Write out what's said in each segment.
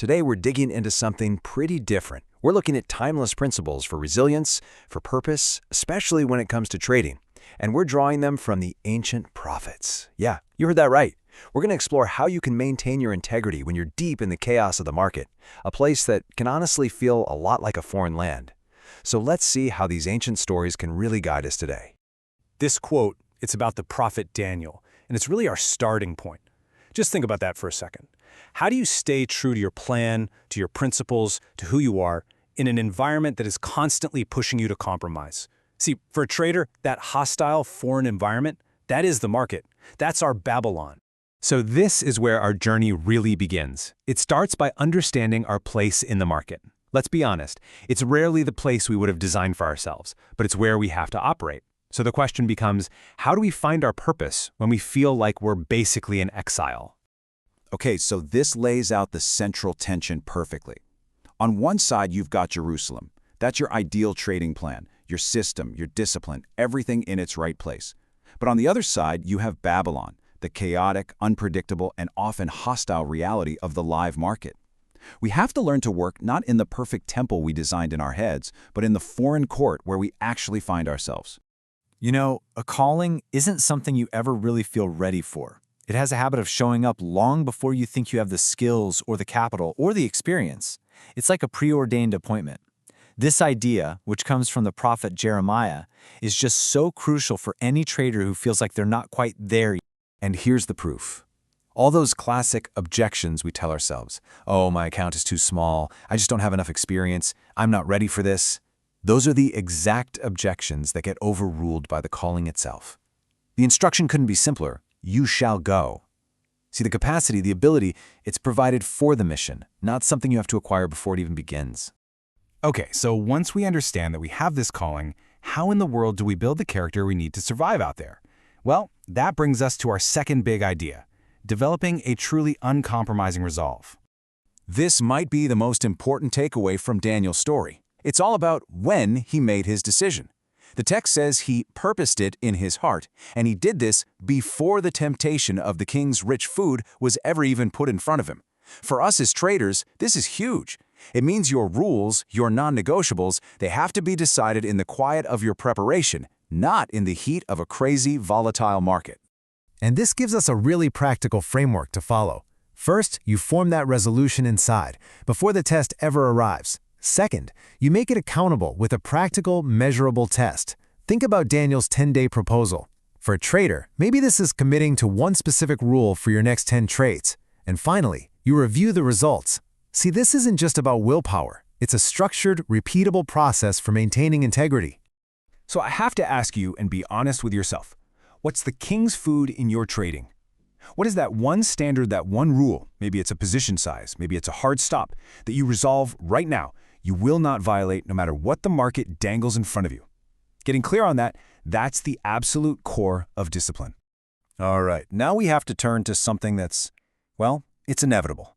Today, we're digging into something pretty different. We're looking at timeless principles for resilience, for purpose, especially when it comes to trading. And we're drawing them from the ancient prophets. Yeah, you heard that right. We're going to explore how you can maintain your integrity when you're deep in the chaos of the market, a place that can honestly feel a lot like a foreign land. So let's see how these ancient stories can really guide us today. This quote, it's about the prophet Daniel, and it's really our starting point. Just think about that for a second. How do you stay true to your plan, to your principles, to who you are, in an environment that is constantly pushing you to compromise? See, for a trader, that hostile foreign environment, that is the market. That's our Babylon. So this is where our journey really begins. It starts by understanding our place in the market. Let's be honest, it's rarely the place we would have designed for ourselves, but it's where we have to operate. So the question becomes, how do we find our purpose when we feel like we're basically in exile? Okay, so this lays out the central tension perfectly. On one side, you've got Jerusalem. That's your ideal trading plan, your system, your discipline, everything in its right place. But on the other side, you have Babylon, the chaotic, unpredictable, and often hostile reality of the live market. We have to learn to work not in the perfect temple we designed in our heads, but in the foreign court where we actually find ourselves. You know, a calling isn't something you ever really feel ready for. It has a habit of showing up long before you think you have the skills or the capital or the experience. It's like a preordained appointment. This idea, which comes from the prophet Jeremiah, is just so crucial for any trader who feels like they're not quite there yet. And here's the proof. All those classic objections we tell ourselves. Oh, my account is too small. I just don't have enough experience. I'm not ready for this. Those are the exact objections that get overruled by the calling itself. The instruction couldn't be simpler. You shall go. See, the capacity, the ability, it's provided for the mission, not something you have to acquire before it even begins. Okay, so once we understand that we have this calling, how in the world do we build the character we need to survive out there? Well, that brings us to our second big idea, developing a truly uncompromising resolve. This might be the most important takeaway from Daniel's story. It's all about when he made his decision. The text says he purposed it in his heart, and he did this before the temptation of the king's rich food was ever even put in front of him. For us as traders, this is huge. It means your rules, your non-negotiables, they have to be decided in the quiet of your preparation, not in the heat of a crazy, volatile market. And this gives us a really practical framework to follow. First, you form that resolution inside, before the test ever arrives. Second, you make it accountable with a practical, measurable test. Think about Daniel's 10-day proposal. For a trader, maybe this is committing to one specific rule for your next 10 trades. And finally, you review the results. See, this isn't just about willpower. It's a structured, repeatable process for maintaining integrity. So I have to ask you and be honest with yourself. What's the king's food in your trading? What is that one standard, that one rule, maybe it's a position size, maybe it's a hard stop, that you resolve right now you will not violate no matter what the market dangles in front of you? Getting clear on that, that's the absolute core of discipline. All right, now we have to turn to something that's, well, it's inevitable.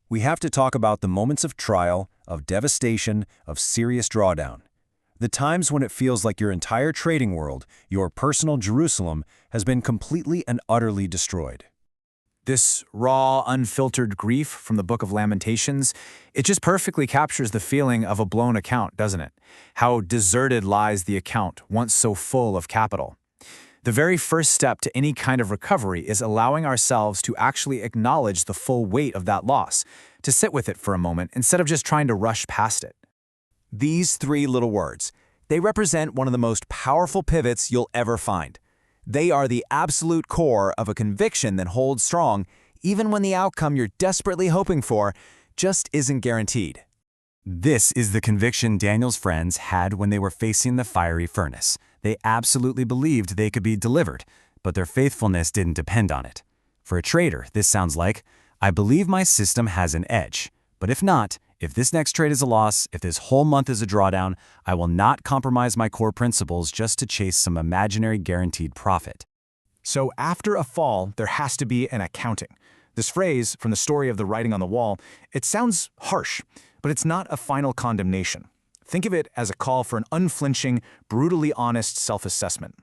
We have to talk about the moments of trial, of devastation, of serious drawdown. The times when it feels like your entire trading world, your personal Jerusalem, has been completely and utterly destroyed. This raw, unfiltered grief from the book of Lamentations, it just perfectly captures the feeling of a blown account, doesn't it? How deserted lies the account, once so full of capital. The very first step to any kind of recovery is allowing ourselves to actually acknowledge the full weight of that loss, to sit with it for a moment instead of just trying to rush past it. These three little words, they represent one of the most powerful pivots you'll ever find. They are the absolute core of a conviction that holds strong even when the outcome you're desperately hoping for just isn't guaranteed. This is the conviction Daniel's friends had when they were facing the fiery furnace. They absolutely believed they could be delivered, but their faithfulness didn't depend on it. For a trader, this sounds like, I believe my system has an edge, but if not, if this next trade is a loss, if this whole month is a drawdown, I will not compromise my core principles just to chase some imaginary guaranteed profit. So after a fall, there has to be an accounting. This phrase, from the story of the writing on the wall, it sounds harsh, but it's not a final condemnation. Think of it as a call for an unflinching, brutally honest self-assessment.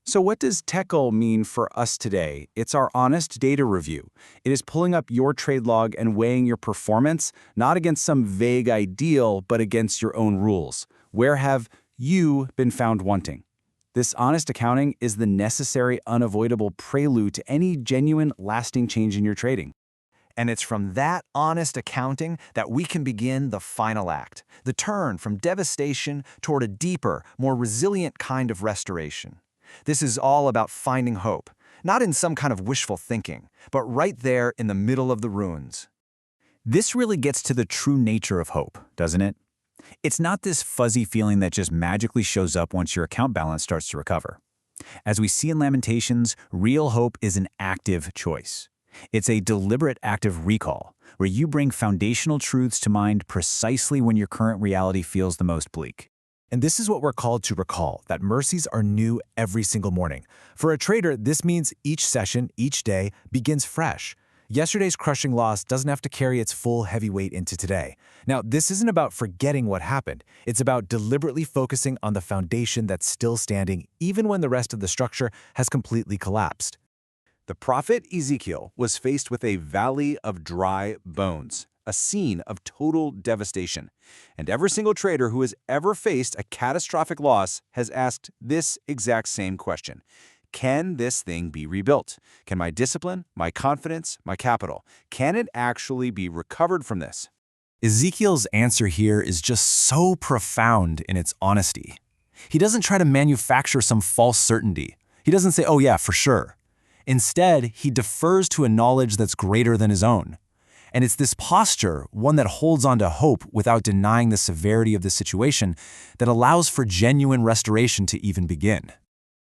So what does TECL mean for us today? It's our honest data review. It is pulling up your trade log and weighing your performance, not against some vague ideal, but against your own rules. Where have you been found wanting? This honest accounting is the necessary, unavoidable prelude to any genuine, lasting change in your trading. And it's from that honest accounting that we can begin the final act, the turn from devastation toward a deeper, more resilient kind of restoration. This is all about finding hope, not in some kind of wishful thinking, but right there in the middle of the ruins. This really gets to the true nature of hope, doesn't it? It's not this fuzzy feeling that just magically shows up once your account balance starts to recover. As we see in Lamentations, real hope is an active choice. It's a deliberate active recall, where you bring foundational truths to mind precisely when your current reality feels the most bleak. And this is what we're called to recall, that mercies are new every single morning. For a trader, this means each session, each day, begins fresh. Yesterday's crushing loss doesn't have to carry its full heavy weight into today. Now, this isn't about forgetting what happened. It's about deliberately focusing on the foundation that's still standing, even when the rest of the structure has completely collapsed. The prophet Ezekiel was faced with a valley of dry bones, a scene of total devastation. And every single trader who has ever faced a catastrophic loss has asked this exact same question. Can this thing be rebuilt? Can my discipline, my confidence, my capital, can it actually be recovered from this? Ezekiel's answer here is just so profound in its honesty. He doesn't try to manufacture some false certainty. He doesn't say, oh yeah, for sure. Instead, he defers to a knowledge that's greater than his own. And it's this posture, one that holds on to hope without denying the severity of the situation, that allows for genuine restoration to even begin.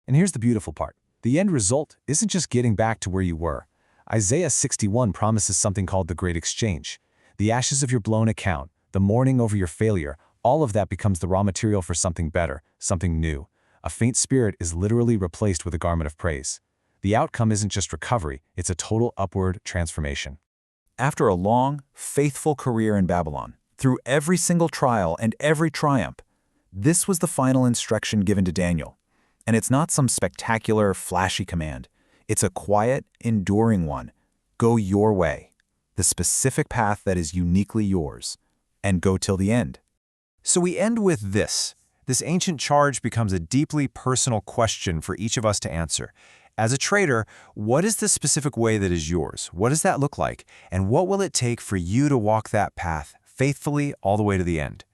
And here's the beautiful part. The end result isn't just getting back to where you were. Isaiah 61 promises something called the Great Exchange. The ashes of your blown account, the mourning over your failure, all of that becomes the raw material for something better, something new. A faint spirit is literally replaced with a garment of praise. The outcome isn't just recovery, it's a total upward transformation. After a long, faithful career in Babylon, through every single trial and every triumph, this was the final instruction given to Daniel. And it's not some spectacular, flashy command. It's a quiet, enduring one. Go your way, the specific path that is uniquely yours, and go till the end. So we end with this. This ancient charge becomes a deeply personal question for each of us to answer. As a trader, what is the specific way that is yours? What does that look like? And what will it take for you to walk that path faithfully all the way to the end?